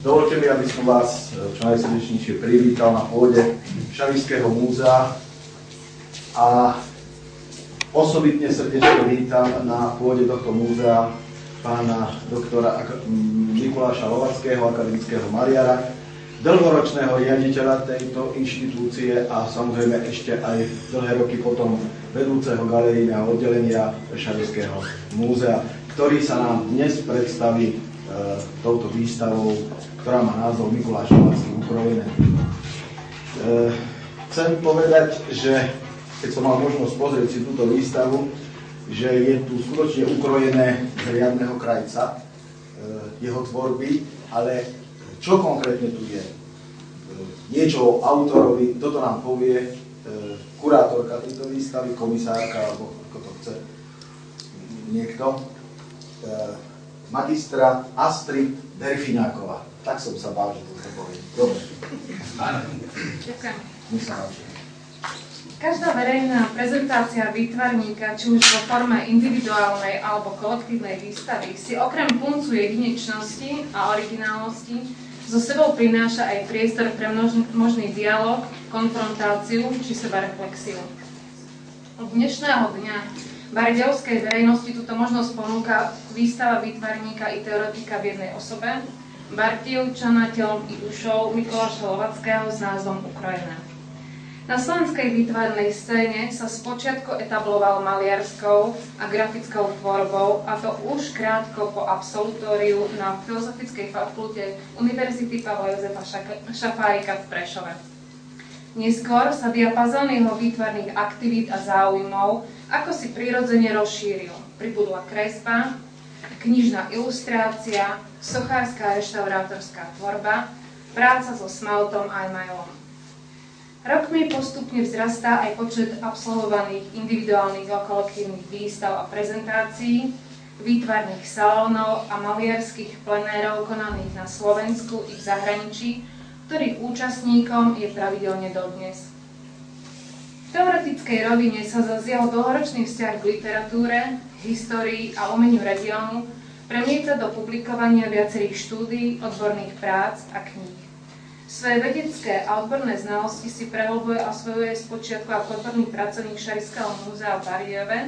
Dovolte mi, aby som vás čo najsrdečnejšie privítal na pôde Šavišského múzea a osobitne srdečne vítam na pôde tohto múzea pána doktora Mikuláša Lovackého, akademického maliara, dlhoročného riaditeľa tejto inštitúcie a samozrejme ešte aj dlhé roky potom vedúceho galerijného oddelenia Šavišského múzea, ktorý sa nám dnes predstaví touto výstavou, ktorá má názov Mikuláš Lovacký ukrojené. Chcem povedať, že keď som mal možnosť pozrieť si túto výstavu, že je tu skutočne ukrojené z riadneho krajca jeho tvorby, ale čo konkrétne tu je? Niečo o autorovi, toto nám povie kurátorka tejto výstavy, komisárka, alebo ako to chce niekto, magistra Astrid Derfináková. Tak som sa bál, že to poviem. Dobre. Ďakujem. Nech Každá verejná prezentácia výtvarníka, či už vo forme individuálnej alebo kolektívnej výstavy, si okrem puncu jedinečnosti a originálnosti so sebou prináša aj priestor pre možný dialog, konfrontáciu či sebareflexiu. Od dnešného dňa bardejovskej verejnosti túto možnosť ponúka výstava výtvarníka i teoretika v jednej osobe, Bardejovčana telom i dušou Mikuláša Lovackého s názvom Ukrojené. Na slovenskej výtvarnej scéne sa spočiatku etabloval maliarskou a grafickou tvorbou, a to už krátko po absolutóriu na Filozofickej fakulte Univerzity Pavla Jozefa Šafárika v Prešove. Neskôr sa diapazón jeho výtvarných aktivít a záujmov ako si prirodzene rozšíril. Pribudla kresba, knižná ilustrácia, sochárska a reštaurátorská tvorba, práca so smaltom a emailom. Rokmi postupne vzrastá aj počet absolvovaných individuálnych a kolektívnych výstav a prezentácií, výtvarných salónov a maliarských plenérov konaných na Slovensku i v zahraničí, ktorých účastníkom je pravidelne dodnes. V teoretickej rovine sa za jeho dlhoročný vzťah k literatúre, histórii a umeniu regiónu premieta do publikovania viacerých štúdií, odborných prác a kníh. Svoje vedecké a odborné znalosti si prehlbuje a osvojuje spočiatku ako odborný pracovník Šarišského múzea v Bardejove,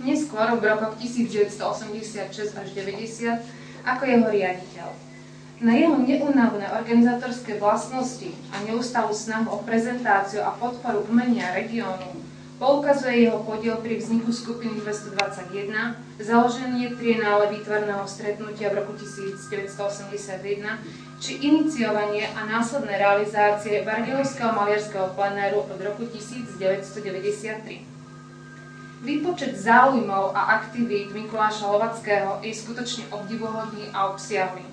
neskôr v rokoch 1986 až 90 ako jeho riaditeľ. Na jeho neúnavné organizátorské vlastnosti a neustálu snahu o prezentáciu a podporu umenia regiónu poukazuje jeho podiel pri vzniku skupiny 221, založenie triennále výtvarného stretnutia v roku 1981, či iniciovanie a následné realizácie Bardejovského maliarského plenéru od roku 1993. Výpočet záujmov a aktivít Mikuláša Lovackého je skutočne obdivuhodný a obsiahly.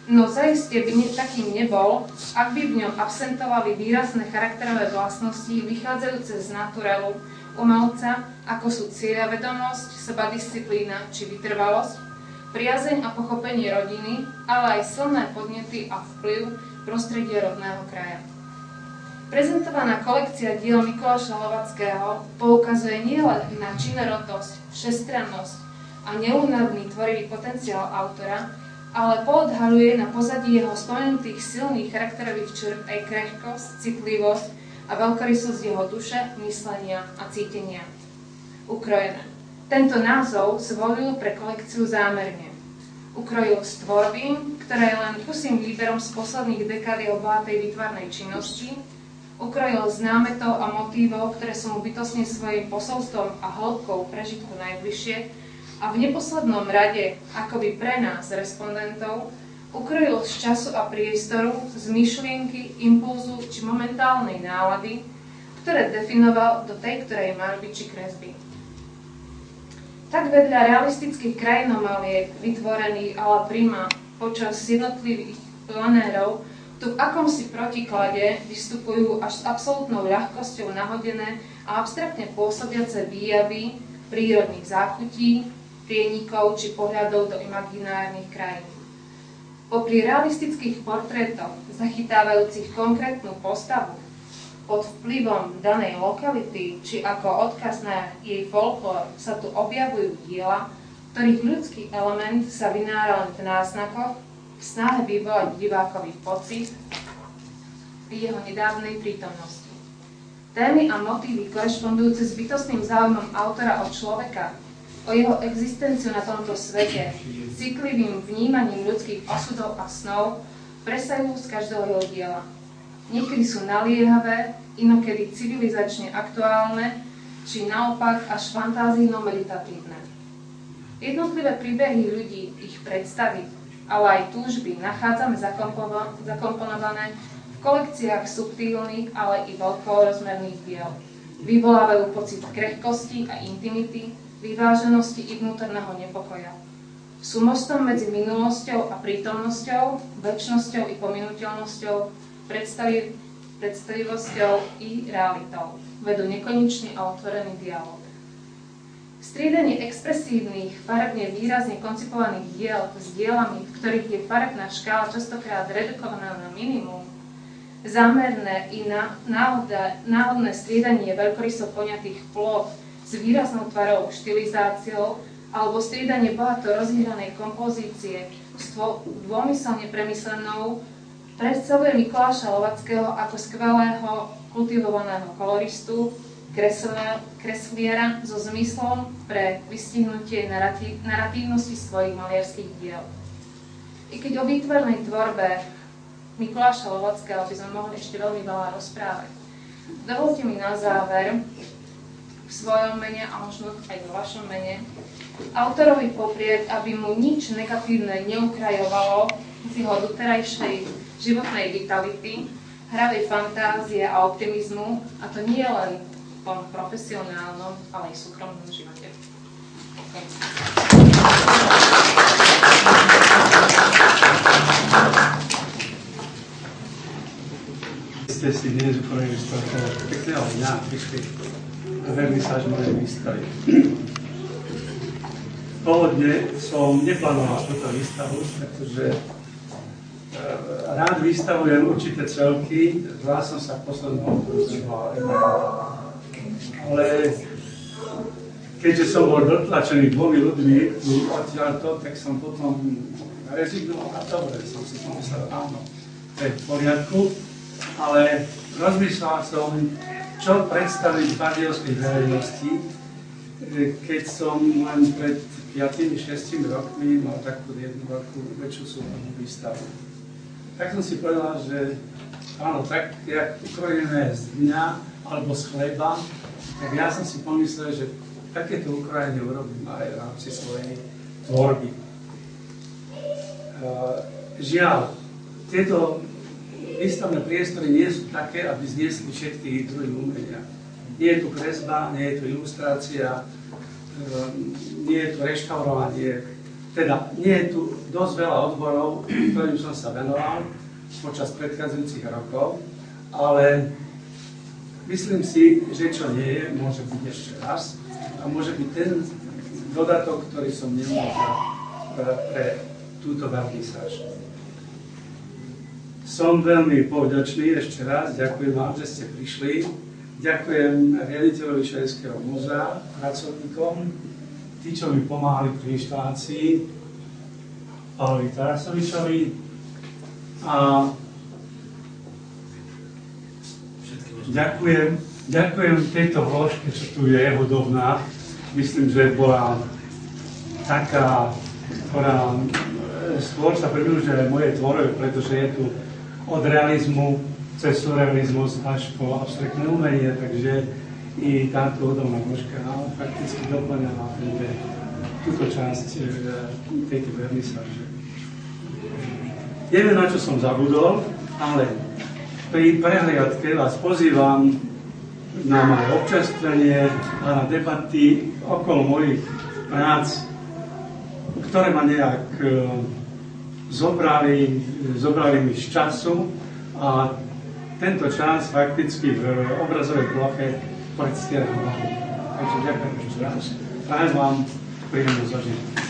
No zaiste by takým nebol, ak by v ňom absentovali výrazné charakterové vlastnosti vychádzajúce z naturelu umelca, ako sú cieľavedomosť, sebadisciplína či vytrvalosť, priazeň a pochopenie rodiny, ale aj silné podnety a vplyv prostredia rodného kraja. Prezentovaná kolekcia diel Mikuláša Lovackého poukazuje nielen na činorodosť, všestrannosť a neúnavný tvorivý potenciál autora, ale poodhaľuje na pozadí jeho spomenutých silných charakterových črt aj krehkosť, citlivosť a veľkorysosť jeho duše, myslenia a cítenia. Ukrojené. Tento názov zvolil pre kolekciu zámerne. Ukrojil z tvorby, ktorá je len kusým výberom z posledných dekád jeho bohatej výtvarnej činnosti, ukrojil z námetov a motívov, ktoré sú mu bytostne svojím posolstvom a hĺbkou prežitku najbližšie, a v neposlednom rade, akoby pre nás, respondentov, ukrojil z času a priestoru, z myšlienky, impulzu či momentálnej nálady, ktoré definoval do tej, ktorej malby či kresby. Tak vedľa realistických krajinomaliek vytvorených ala prima počas jednotlivých plenérov, tu v akomsi protiklade vystupujú až s absolútnou ľahkosťou nahodené a abstraktne pôsobiace výjavy prírodných záchutí, prienikov či pohľadov do imaginárnych krajín. Popri realistických portrétoch zachytávajúcich konkrétnu postavu pod vplyvom danej lokality či ako odkaz na jej folklór sa tu objavujú diela, ktorých ľudský element sa vynára len v náznakoch, v snahe vyvolať divákový pocit v jeho nedávnej prítomnosti. Témy a motívy korešpondujúce s bytostným záujmom autora o človeka, o jeho existenciu na tomto svete, citlivým vnímaním ľudských osudov a snov, presahujú z každého jeho diela. Niekedy sú naliehavé, inokedy civilizačne aktuálne, či naopak až fantázijno-meditatívne. Jednotlivé príbehy ľudí, ich predstavy, ale aj túžby nachádzame zakomponované v kolekciách subtílnych, ale i veľkorozmerných diel. Vyvolávajú pocit krehkosti a intimity, vyváženosti i vnútorného nepokoja. Sú mostom medzi minulosťou a prítomnosťou, večnosťou i pominuteľnosťou, predstavivosťou i realitou. Vedú nekonečný a otvorený dialog. Striedanie expresívnych, farebne výrazne koncipovaných diel s dielami, v ktorých je farebná škála častokrát redukovaná na minimum, zámerné i náhodné striedanie veľkoryso poňatých plôch s výraznou tvarovou štilizáciou alebo striedanie bohato rozhýranej kompozície s dômyselne premyslenou predstavuje Mikuláša Lovackého ako skvelého kultivovaného koloristu, kresliera so zmyslom pre vystihnutie naratívnosti svojich maliarských diel. I keď o výtvarnej tvorbe Mikuláša Lovackého by sme mohli ešte veľmi veľa rozprávať, dovolte mi na záver v svojom mene a možno aj vo vašom mene autorovi poprieť, aby mu nič negatívne neukrajovalo z jeho doterajšej životnej vitality, hravej fantázie a optimizmu, a to nie len v tom profesionálnom, ale aj súkromnom živote. ste si dnes uporili z toho pekného dňa prišli vernisáž mojej výstavy. Pôvodne som neplánoval túto výstavu, pretože rád vystavujem určité celky, zvlášť som sa v poslednom období. Ale keďže som bol dotlačený 2 ľuďmi odtiaľto, tak som potom rezignoval a dobre, som si pomyslel, áno, to je v poriadku, ale rozmýšľal som, čo predstaviť badielskej verejnosti, keď som len pred 5-6 rokmi mal takú jednu veľkú väčšiu súbornú výstavu. Tak som si povedal, že áno, tak jak ukrojíme z dňa alebo z chleba, tak ja som si pomyslel, že takéto ukrojenie urobím aj v rámci svojej tvorby. Žiaľ, tieto výstavné priestory nie sú také, aby zniesli všetky druhy umenia. Nie je tu kresba, nie je tu ilustrácia, nie je tu reštaurovanie, teda nie je tu dosť veľa odborov, ktorým som sa venoval počas predchádzajúcich rokov, ale myslím si, že čo nie je, môže byť ešte raz a môže byť ten dodatok, ktorý som nemal pre túto vernisáž. Som veľmi povďačný ešte raz, ďakujem vám, že ste prišli. Ďakujem riaditeľovi Šarišského múzea, pracovníkom, tí, čo mi pomáhali pri inštalácii, Pálovi Tarasovičovi a ďakujem tejto vložke, čo tu je, hudobná. Myslím, že bola taká, ktorá skôr sa približuje mojej tvorbe, pretože je tu od realizmu cez surrealizmus až po abstraktné umenie, takže i táto hudobná vložka fakticky doplňala túto časť tejto vernisáže. Neviem, na čo som zabudol, ale pri prehliadke vás pozývam na moje občerstvenie a na debaty okolo mojich prác, ktoré ma nejak zobrali mi z času a tento čas fakticky v obrazovej ploche predstieram. Takže ďakujem ešte raz. Prajem vám príjemnú zažitie.